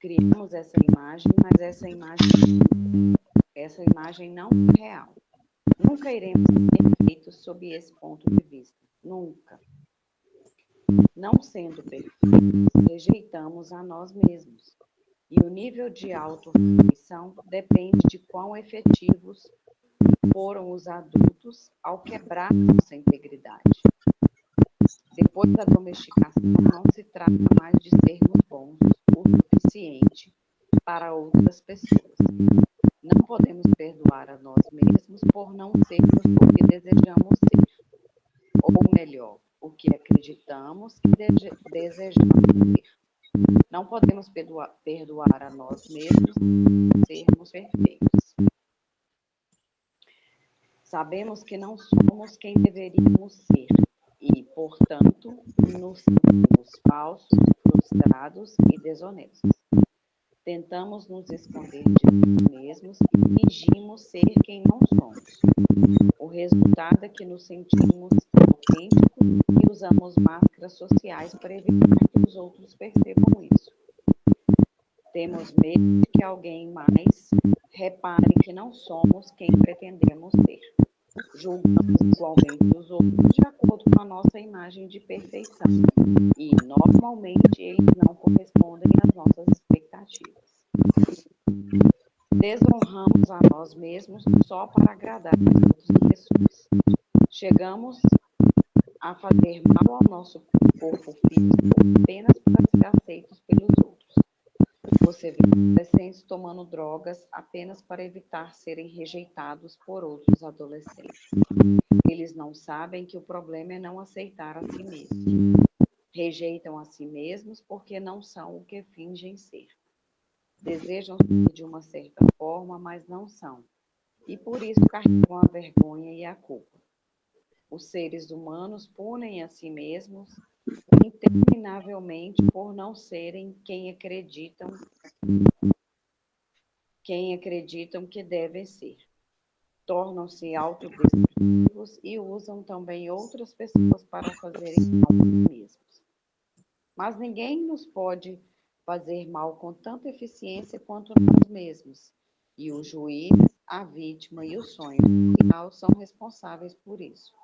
Criamos essa imagem, mas essa imagem não é real. Nunca iremos ser perfeitos sob esse ponto de vista. Nunca. Não sendo perfeitos, rejeitamos a nós mesmos. E o nível de auto-rejeição depende de quão efetivos foram os adultos ao quebrar nossa integridade. Depois da domesticação, não se trata mais de sermos bons o suficiente para outras pessoas. Não podemos perdoar a nós mesmos por não sermos o que desejamos ser. Ou melhor, o que acreditamos e desejamos ser. Não podemos perdoar a nós mesmos por sermos perfeitos. Sabemos que não somos quem deveríamos ser e, portanto, nos sentimos falsos, frustrados e desonestos. Tentamos nos esconder de nós mesmos e fingimos ser quem não somos. O resultado é que nos sentimos autênticos e usamos máscaras sociais para evitar que os outros percebam isso. Temos medo de que alguém mais repare que não somos quem pretendemos ser. Julgamos igualmente os outros de acordo com a nossa imagem de perfeição e, normalmente, eles não correspondem às nossas expectativas. Desonramos a nós mesmos só para agradar as outras pessoas. Chegamos a fazer mal ao nosso corpo físico apenas para ser aceitos pelos outros. Você vê adolescentes tomando drogas apenas para evitar serem rejeitados por outros adolescentes. Eles não sabem que o problema é não aceitar a si mesmos. Rejeitam a si mesmos porque não são o que fingem ser. Desejam ser de uma certa forma, mas não são. E por isso carregam a vergonha e a culpa. Os seres humanos punem a si mesmos interminavelmente por não serem quem acreditam que devem ser. Tornam-se autodestrutivos e usam também outras pessoas para fazerem mal a si mesmos. Mas ninguém nos pode fazer mal com tanta eficiência quanto nós mesmos. E o juiz, a vítima e o sonho final são responsáveis por isso.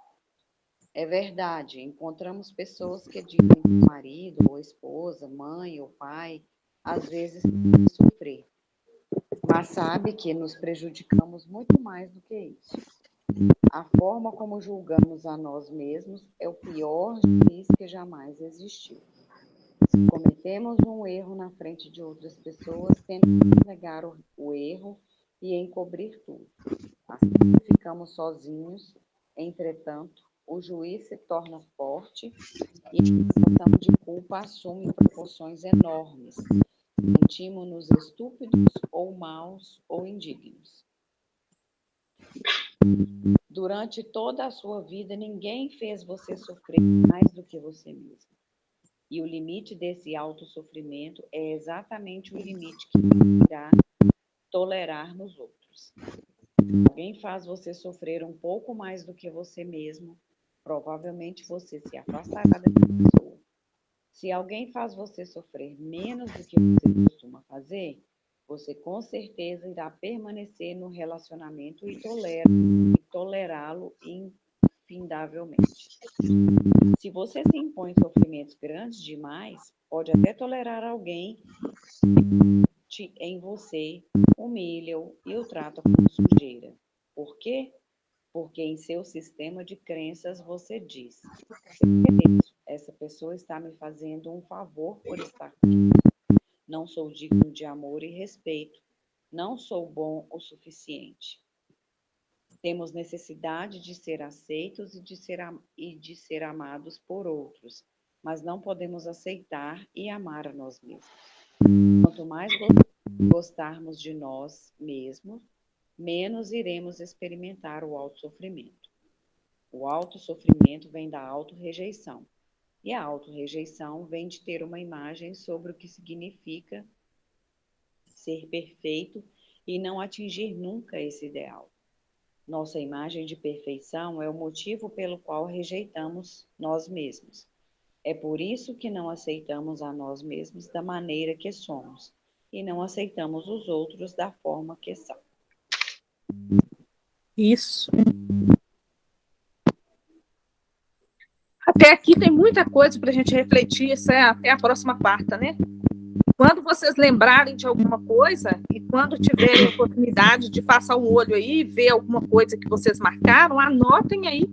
É verdade, encontramos pessoas que dizem que o marido, ou esposa, mãe ou pai, às vezes tem que sofrer. Mas sabe que nos prejudicamos muito mais do que isso. A forma como julgamos a nós mesmos é o pior juiz que jamais existiu. Se cometemos um erro na frente de outras pessoas, tentamos negar o erro e encobrir tudo. Assim ficamos sozinhos. Entretanto, o juiz se torna forte e a sensação de culpa assume proporções enormes. Sentimos-nos estúpidos ou maus ou indignos. Durante toda a sua vida, ninguém fez você sofrer mais do que você mesmo. E o limite desse autossofrimento é exatamente o limite que você irá tolerar nos outros. Se alguém faz você sofrer um pouco mais do que você mesmo, provavelmente você se afastará dessa pessoa. Se alguém faz você sofrer menos do que você costuma fazer, você com certeza irá permanecer no relacionamento e tolerá-lo infindavelmente. Se você se impõe sofrimentos grandes demais, pode até tolerar alguém em você humilha-o e o trata com sujeira. Por quê? Porque em seu sistema de crenças você diz: essa pessoa está me fazendo um favor por estar aqui. Não sou digno de amor e respeito. Não sou bom o suficiente. Temos necessidade de ser aceitos e de ser amados por outros, mas não podemos aceitar e amar a nós mesmos. Quanto mais gostarmos de nós mesmos, menos iremos experimentar o autossofrimento. O autossofrimento vem da autorrejeição, e a autorrejeição vem de ter uma imagem sobre o que significa ser perfeito e não atingir nunca esse ideal. Nossa imagem de perfeição é o motivo pelo qual rejeitamos nós mesmos. É por isso que não aceitamos a nós mesmos da maneira que somos e não aceitamos os outros da forma que são. Isso. Até aqui tem muita coisa para a gente refletir, isso é até a próxima quarta, né? Quando vocês lembrarem de alguma coisa e quando tiverem a oportunidade de passar o olho aí e ver alguma coisa que vocês marcaram, anotem aí.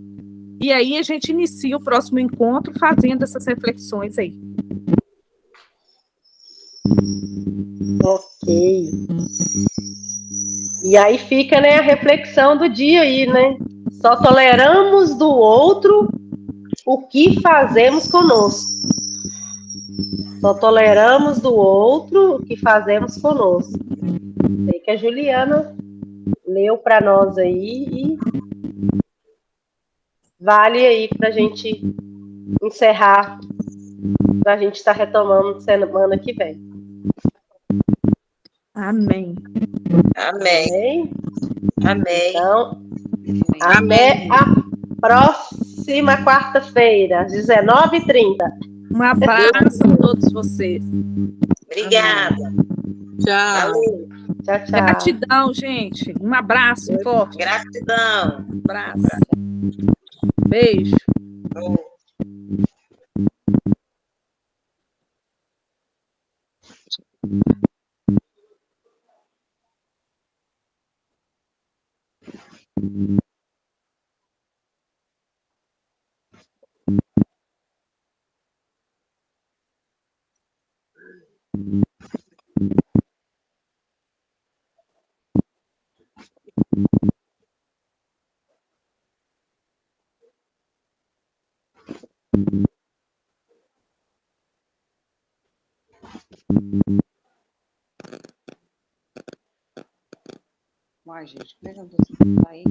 E aí a gente inicia o próximo encontro fazendo essas reflexões aí. Ok. E aí fica, né, a reflexão do dia aí, né? Só toleramos do outro o que fazemos conosco. Só toleramos do outro o que fazemos conosco. Sei que a Juliana leu para nós aí e vale aí para a gente encerrar, para a gente estar retomando semana que vem. Amém. Amém. Amém. Então, até a próxima quarta-feira, às 19h30. Um abraço a todos vocês. Obrigada. Tchau. Valeu. Tchau, tchau. Gratidão, gente. Um abraço forte. Gratidão. Um abraço. Beijo. Uai, gente, como é que eu não tô conseguindo sair?